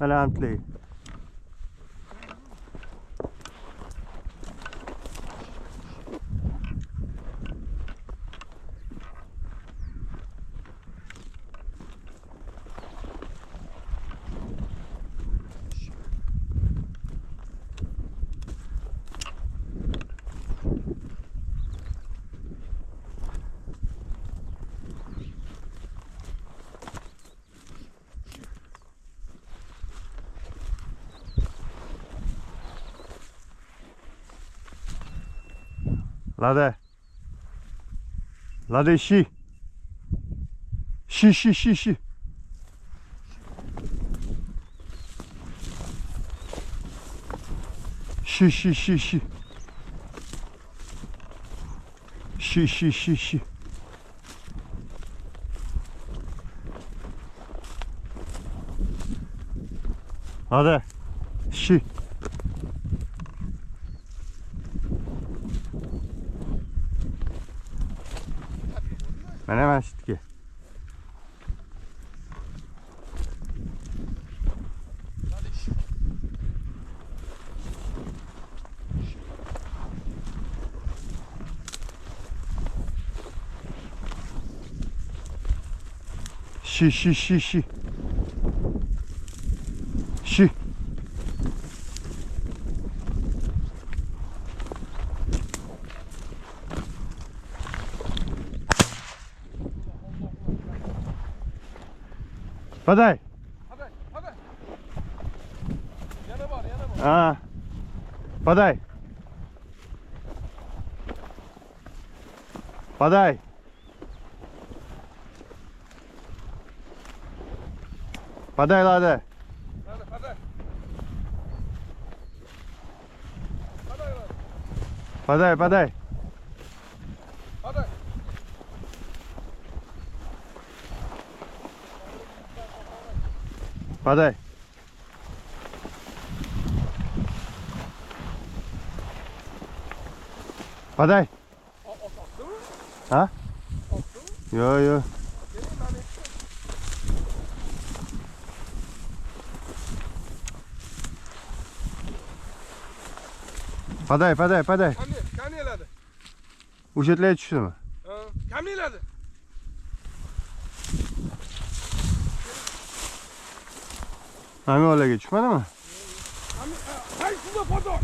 Alamtli. Lade. Lade şi. Şi. Şi. Lade. Şi. Mana masjidga. Şi. Paday. Hadi. Yana var. Ha. Paday. Paday. Paday lade. Paday. Hadi. Paday. Paday. Ha? Yo. Paday. Kamiladi. O'shatlarga tushdimi? Kamiladi. Hangi olaga tushmadimi? Hay, shunda foto.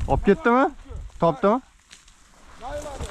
Olib ketdimi? Topdimi? Qayerlarda?